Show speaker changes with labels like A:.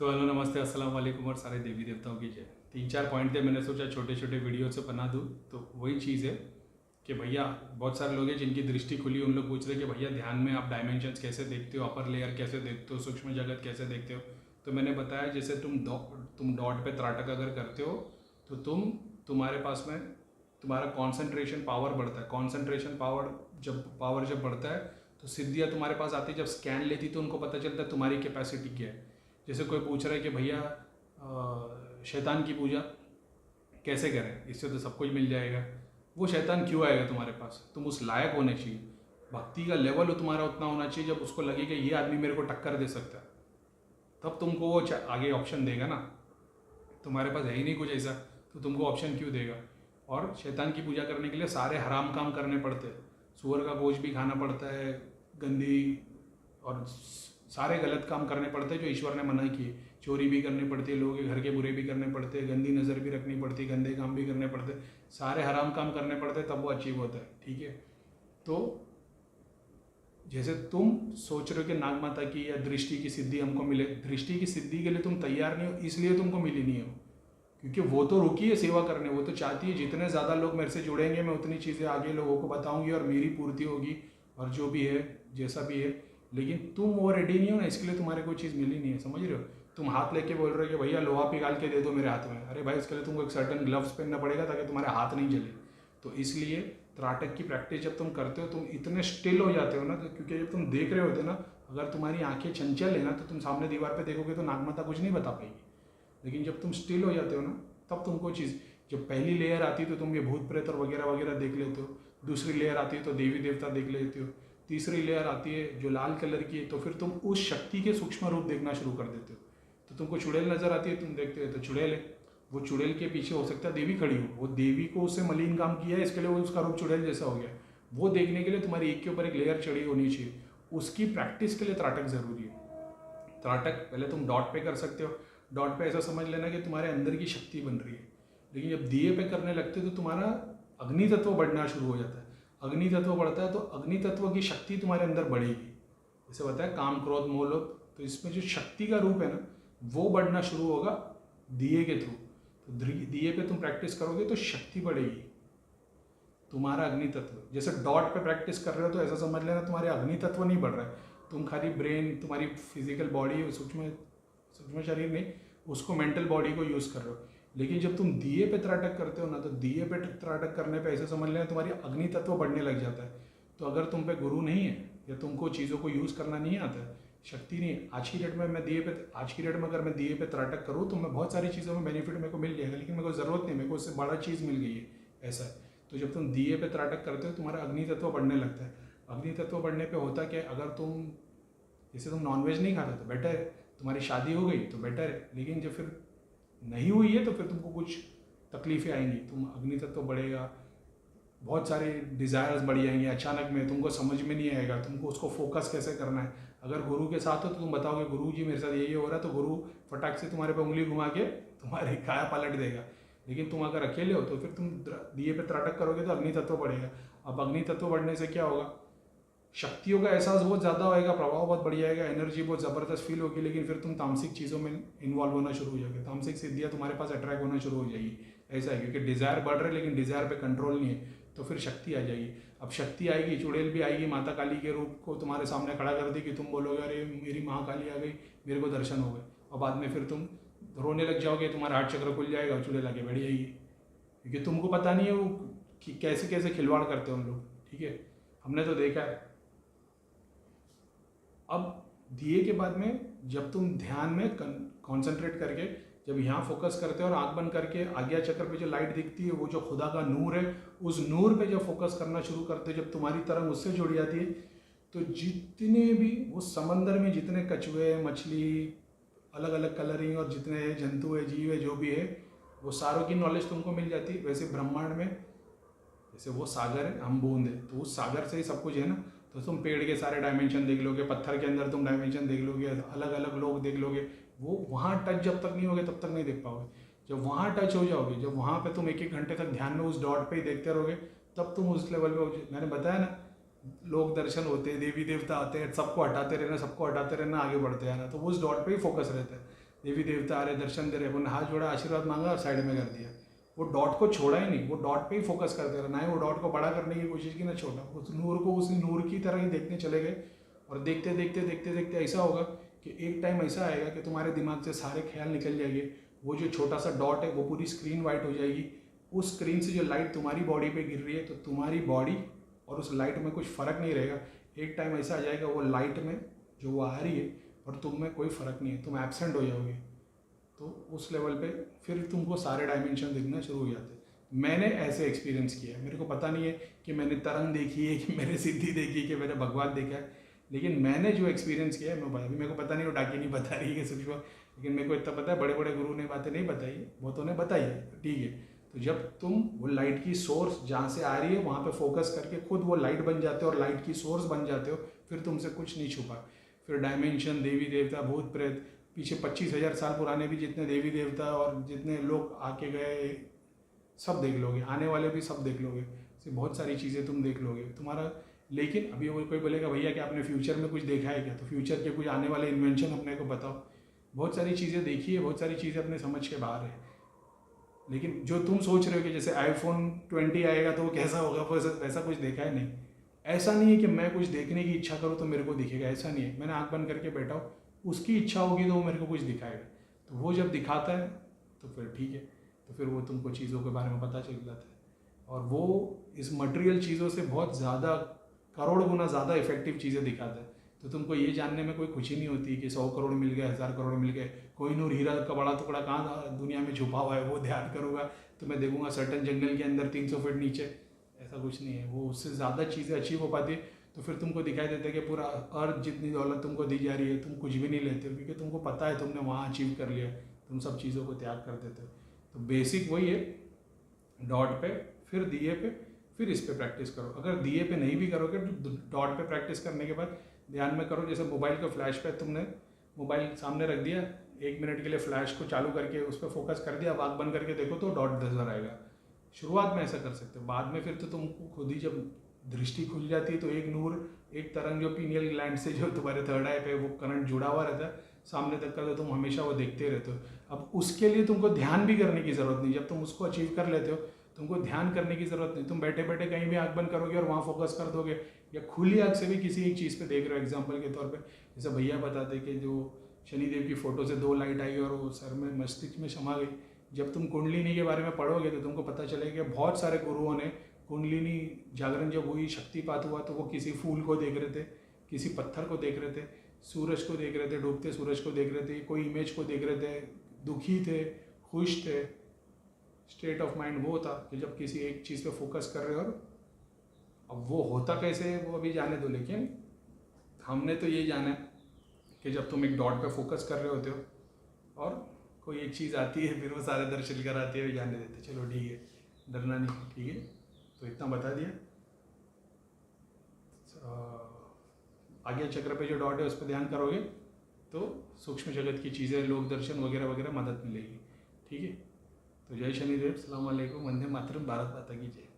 A: तो हेलो नमस्ते अस्सलाम वालेकुम और सारे देवी देवताओं की जय। 3-4 पॉइंट थे, मैंने सोचा छोटे छोटे वीडियो से बना दूँ। तो वही चीज़ है कि भैया बहुत सारे लोग हैं जिनकी दृष्टि खुली, उन लोग पूछ रहे कि भैया ध्यान में आप डायमेंशंस कैसे देखते हो, अपर लेयर कैसे देखते हो, सूक्ष्म जगत कैसे देखते हो। तो मैंने बताया जैसे तुम डॉट पे त्राटक अगर करते हो तो तुम्हारे पास में तुम्हारा कॉन्सेंट्रेशन पावर बढ़ता है। कॉन्सेंट्रेशन जब बढ़ता है तो सिद्धियाँ तुम्हारे पास आती है। जब स्कैन लेती तो उनको पता चलता है तुम्हारी कैपेसिटी क्या है। जैसे कोई पूछ रहा है कि भैया शैतान की पूजा कैसे करें, इससे तो सब कुछ मिल जाएगा। वो शैतान क्यों आएगा तुम्हारे पास? तुम उस लायक होने चाहिए, भक्ति का लेवल तुम्हारा उतना होना चाहिए जब उसको लगे कि ये आदमी मेरे को टक्कर दे सकता है, तब तुमको वो आगे ऑप्शन देगा ना। तुम्हारे पास है ही नहीं कुछ ऐसा, तो तुमको ऑप्शन क्यों देगा। और शैतान की पूजा करने के लिए सारे हराम काम करने पड़ते हैं। सूअर का गोश्त भी खाना पड़ता है, गंदी और सारे गलत काम करने पड़ते हैं जो ईश्वर ने मना किए। चोरी भी करनी पड़ती है, लोगों के घर के बुरे भी करने पड़ते हैं, गंदी नज़र भी रखनी पड़ती है, गंदे काम भी करने पड़ते हैं, सारे हराम काम करने पड़ते हैं, तब वो अचीव होता है। ठीक है, तो जैसे तुम सोच रहे हो कि नाग माता की या दृष्टि की सिद्धि हमको मिले, दृष्टि की सिद्धि के लिए तुम तैयार नहीं हो, इसलिए तुमको मिली नहीं हो। क्योंकि वो तो रुकी है सेवा करने, वो तो चाहती है जितने ज़्यादा लोग मेरे से जुड़ेंगे मैं उतनी चीज़ें आगे लोगों को बताऊंगी और मेरी पूर्ति होगी और जो भी है जैसा भी है। लेकिन तुम वो रेडी नहीं हो ना, इसके लिए तुम्हारे कोई चीज़ मिली नहीं है। समझ रहे हो? तुम हाथ लेके बोल रहे हो कि भैया लोहा पिघाल के दे दो मेरे हाथ में। अरे भाई, इसके लिए तुमको एक सर्टन ग्लव्स पहनना पड़ेगा ताकि तुम्हारे हाथ नहीं जले। तो इसलिए त्राटक की प्रैक्टिस जब तुम करते हो तुम इतने स्टिल हो जाते हो ना, क्योंकि जब तुम देख रहे होते हो ना, अगर तुम्हारी आंखें चंचल है ना तो तुम सामने दीवार पे देखोगे तो नागमाता कुछ नहीं बता पाएगी। लेकिन जब तुम स्टिल हो जाते हो ना, तब तुमको चीज़, जब पहली लेयर आती है तो तुम ये भूत प्रेत और वगैरह वगैरह देख लेते हो, दूसरी लेयर आती है तो देवी देवता देख लेते हो, तीसरी लेयर आती है जो लाल कलर की है तो फिर तुम उस शक्ति के सूक्ष्म रूप देखना शुरू कर देते हो। तो तुमको चुड़ैल नजर आती है, तुम देखते हो तो चुड़ैल है। वो चुड़ैल के पीछे हो सकता है देवी खड़ी हो, वो देवी को उससे मलिन काम किया है, इसके लिए वो उसका रूप चुड़ैल जैसा हो गया। वो देखने के लिए तुम्हारी एक के ऊपर एक लेयर चढ़ी होनी चाहिए। उसकी प्रैक्टिस के लिए त्राटक जरूरी है। त्राटक पहले तुम डॉट पे कर सकते हो। डॉट पे ऐसा समझ लेना कि तुम्हारे अंदर की शक्ति बन रही है। लेकिन जब दिए पे करने लगते हो तो तुम्हारा अग्नि तत्व बढ़ना शुरू हो जाता है। अग्नि तत्व बढ़ता है तो अग्नि तत्व की शक्ति तुम्हारे अंदर बढ़ेगी। जैसे बताया काम क्रोध मोह लोभ, तो इसमें जो शक्ति का रूप है ना वो बढ़ना शुरू होगा दिए के थ्रू। तो दिए पे तुम प्रैक्टिस करोगे तो शक्ति बढ़ेगी, तुम्हारा अग्नि तत्व। जैसे डॉट पे प्रैक्टिस कर रहे हो तो ऐसा समझ लेना तुम्हारे अग्नि तत्व नहीं बढ़ रहा है, तुम खाली ब्रेन, तुम्हारी फिजिकल बॉडी, सूक्ष्म शरीर नहीं, उसको मेंटल बॉडी को यूज़ कर रहे हो। लेकिन जब तुम दिए पे त्राटक करते हो ना, तो दिए पे त्राटक करने पे ऐसे समझ लेना तुम्हारी अग्नि तत्व बढ़ने लग जाता है। तो अगर तुम पे गुरु नहीं है या तुमको चीज़ों को यूज़ करना नहीं आता है, शक्ति नहीं है, आज की डेट में अगर मैं दिए पे त्राटक करूँ तो मैं बहुत सारी चीज़ों में बेनिफिट मेरे को मिल जाएगा, लेकिन मेरे को ज़रूरत नहीं, मेरे को उससे बड़ा चीज़ मिल गई है, ऐसा है। तो जब तुम दिए पे त्राटक करते हो तुम्हारा अग्नि तत्व बढ़ने लगता है। अग्नि तत्व बढ़ने पे होता क्या, अगर तुम जैसे तुम नॉनवेज नहीं खाता तो बेटर है, तुम्हारी शादी हो गई तो बेटर है, लेकिन जब फिर नहीं हुई है तो फिर तुमको कुछ तकलीफें आएंगी, तुम अग्नि तत्व बढ़ेगा, बहुत सारे डिज़ायर्स बढ़ जाएंगे अचानक में, तुमको समझ में नहीं आएगा तुमको उसको फोकस कैसे करना है। अगर गुरु के साथ हो तो तुम बताओगे गुरु जी मेरे साथ ये हो रहा है, तो गुरु फटाक से तुम्हारे पे उंगली घुमा के तुम्हारे काया पलट देगा। लेकिन तुम अगर अकेले हो तो फिर तुम दिए पे त्राटक करोगे तो अग्नि तत्व बढ़ेगा। अब अग्नि तत्व बढ़ने से क्या होगा, शक्तियों का एहसास बहुत ज़्यादा होएगा, प्रभाव बहुत बढ़ जाएगा, एनर्जी बहुत ज़बरदस्त फील होगी। लेकिन फिर तुम तामसिक चीज़ों में इन्वॉल्व होना शुरू हो जाएगा, तामसिक सिद्धियाँ तुम्हारे पास अट्रैक्ट होना शुरू हो जाएगी। ऐसा है क्योंकि डिज़ायर बढ़ रहे हैं लेकिन डिज़ायर पे कंट्रोल नहीं है, तो फिर शक्ति आ जाएगी। अब शक्ति आएगी, चुड़ैल भी आएगी, माता काली के रूप को तुम्हारे सामने खड़ा कर दी कि तुम बोलोगे अरे मेरी माँ काली आ गई, मेरे को दर्शन हो गए, और बाद में फिर तुम रोने लग जाओगे, तुम्हारा हार्ट चक्र खुल जाएगा और चुड़ैल आके बैठ जाएगी, क्योंकि तुमको पता नहीं है वो कि कैसे कैसे खिलवाड़ करते हैं उन लोग। ठीक है, हमने तो देखा है। अब दिए के बाद में जब तुम ध्यान में कॉन्सेंट्रेट करके जब यहाँ फोकस करते हो और आँख बंद करके आज्ञा चक्र पे जो लाइट दिखती है वो जो खुदा का नूर है, उस नूर पे जब फोकस करना शुरू करते हो, जब तुम्हारी तरंग उससे जुड़ जाती है, तो जितने भी वो समंदर में जितने कछुए मछली अलग अलग कलरिंग और जितने जंतु है जीव है जो भी है, वो सारों की नॉलेज तुमको मिल जाती है। वैसे ब्रह्मांड में जैसे वो सागर है, हम बूंद है, तो उस सागर से ही सब कुछ है ना। तो तुम पेड़ के सारे डायमेंशन देख लोगे, पत्थर के अंदर तुम डायमेंशन देख लोगे, अलग अलग लोग देख लोगे, वो वहाँ टच जब तक नहीं होगे तब तक नहीं देख पाओगे। जब वहाँ टच हो जाओगे, जब वहाँ पे तुम 1-1 घंटे तक ध्यान में उस डॉट पे ही देखते रहोगे, तब तुम उस लेवल पे, मैंने बताया ना, लोग दर्शन होते हैं, देवी देवता आते हैं, सबको हटाते रहना, आगे बढ़ते रहना, तो उस डॉट पे ही फोकस रहता है। देवी देवता आ रहे, दर्शन दे रहे, अपन हाथ जोड़ा, आशीर्वाद मांगा और साइड में कर दिया। वो डॉट को छोड़ा ही नहीं, वो डॉट पे ही फोकस करते रहे, ना ही वो डॉट को बड़ा करने की कोशिश की ना छोटा, उस नूर को उस नूर की तरह ही देखने चले गए। और देखते देखते देखते देखते ऐसा होगा कि एक टाइम ऐसा आएगा कि तुम्हारे दिमाग से सारे ख्याल निकल जाएंगे, वो जो छोटा सा डॉट है वो पूरी स्क्रीन वाइट हो जाएगी। उस स्क्रीन से जो लाइट तुम्हारी बॉडी पे गिर रही है, तो तुम्हारी बॉडी और उस लाइट में कुछ फ़र्क नहीं रहेगा। एक टाइम ऐसा आ जाएगा वो लाइट में जो वो आ रही है और तुम में कोई फ़र्क नहीं है, तुम एब्सेंट हो जाओगे। तो उस लेवल पे फिर तुमको सारे डायमेंशन दिखना शुरू हो जाते हैं। मैंने ऐसे एक्सपीरियंस किया है, मेरे को पता नहीं है कि मैंने तरंग देखी है, कि मैंने सिद्धि देखी, कि मैंने भगवान देखा है, लेकिन मैंने जो एक्सपीरियंस किया है मैं अभी मेरे को पता नहीं, वो डाकी नहीं बता रही है सूक्ष्म, लेकिन मेरे को इतना पता है बड़े बड़े गुरु ने बातें नहीं बताई है, बहुतों ने बताई है, ठीक है। तो जब तुम वो लाइट की सोर्स जहाँ से आ रही है वहाँ पे फोकस करके खुद वो लाइट बन जाते हो और लाइट की सोर्स बन जाते हो, फिर तुमसे कुछ नहीं छुपा। फिर डायमेंशन, देवी देवता, भूत प्रेत, पीछे 25,000 साल पुराने भी जितने देवी देवता और जितने लोग आके गए सब देख लोगे, आने वाले भी सब देख लोगे, से बहुत सारी चीज़ें तुम देख लोगे तुम्हारा। लेकिन अभी वो कोई बोलेगा भैया कि आपने फ्यूचर में कुछ देखा है क्या, तो फ्यूचर के कुछ आने वाले इन्वेंशन अपने को बताओ। बहुत सारी चीज़ें देखी है, बहुत सारी चीज़ें अपने समझ के बाहर है। लेकिन जो तुम सोच रहे हो कि जैसे iPhone 20 आएगा तो वो कैसा होगा, वो वैसा कुछ देखा है नहीं। ऐसा नहीं है कि मैं कुछ देखने की इच्छा करूँ तो मेरे को दिखेगा, ऐसा नहीं है। मैंने आँख बंद करके बैठा हूँ, उसकी इच्छा होगी तो वो मेरे को कुछ दिखाएगा। तो वो जब दिखाता है तो फिर ठीक है, तो फिर वो तुमको चीज़ों के बारे में पता चल जाता है। और वो इस मटेरियल चीज़ों से बहुत ज़्यादा, करोड़ गुना ज़्यादा इफेक्टिव चीज़ें दिखाता है। तो तुमको ये जानने में कोई खुशी नहीं होती कि 100 करोड़ मिल गए, 1000 करोड़ मिल गए, कोहिनूर हीरा का बड़ा टुकड़ा कहाँ दुनिया में छुपा हुआ है वो ध्यान करूँगा तो मैं देखूँगा सर्टन जंगल के अंदर 300 फीट नीचे, ऐसा कुछ नहीं है। वो उससे ज़्यादा चीज़ें अचीव हो पाती है। तो फिर तुमको दिखाई देता है कि पूरा अर्थ जितनी दौलत तुमको दी जा रही है, तुम कुछ भी नहीं लेते हो, क्योंकि तुमको पता है तुमने वहाँ अचीव कर लिया, तुम सब चीज़ों को त्याग कर देते हो। तो बेसिक वही है, डॉट पे, फिर दिए पे, फिर इस पे प्रैक्टिस करो। अगर दिए पे नहीं भी करोगे तो डॉट पे प्रैक्टिस करने के बाद ध्यान में करो। जैसे मोबाइल को फ्लैश पे तुमने मोबाइल सामने रख दिया, 1 मिनट के लिए फ्लैश को चालू करके उस पर फोकस कर दिया, अब आँख बंद करके देखो तो डॉट नजर आएगा। शुरुआत में ऐसा कर सकते हो, बाद में फिर तो तुमको खुद ही जब दृष्टि खुल जाती है तो एक नूर, एक तरंग जो पीनियल ग्लैंड से जो तुम्हारे थर्ड आई पे वो करंट जुड़ा हुआ रहता है सामने तक का, तो तुम हमेशा वो देखते रहते हो। अब उसके लिए तुमको ध्यान भी करने की ज़रूरत नहीं। जब तुम उसको अचीव कर लेते हो तुमको ध्यान करने की ज़रूरत नहीं। तुम बैठे बैठे कहीं भी आँख बंद करोगे और वहाँ फोकस कर दोगे, या खुली आँख से भी किसी एक चीज़ पे देख रहे हो। एग्जांपल के तौर पे जैसे भैया बताते कि जो शनिदेव की फ़ोटो से 2 लाइट आई और वो सर में मस्तिष्क में समा गई। जब तुम कुंडलिनी के बारे में पढ़ोगे तो तुमको पता चलेगा कि बहुत सारे गुरुओं ने कुंडलिनी जागरण जब हुई, शक्तिपात हुआ, तो वो किसी फूल को देख रहे थे, किसी पत्थर को देख रहे थे, सूरज को देख रहे थे, डूबते सूरज को देख रहे थे, कोई इमेज को देख रहे थे, दुखी थे, खुश थे। स्टेट ऑफ माइंड वो था कि जब किसी एक चीज़ पे फोकस कर रहे हो। और अब वो होता कैसे है वो अभी जाने दो, लेकिन हमने तो ये जाना है कि जब तुम एक डॉट पे फोकस कर रहे होते हो और कोई एक चीज़ आती है फिर वो सारे दर्शन कराती है, जाने देते, चलो ठीक है, डरना नहीं, ठीक है। तो इतना बता दिया। आगे चक्र पे जो डॉट है उस पर ध्यान करोगे तो सूक्ष्म जगत की चीज़ें, लोक दर्शन वगैरह वगैरह मदद मिलेगी, ठीक है। तो जय शनिदेव, सलाम अलैकुम, वंदे मातरम, भारत माता की जय।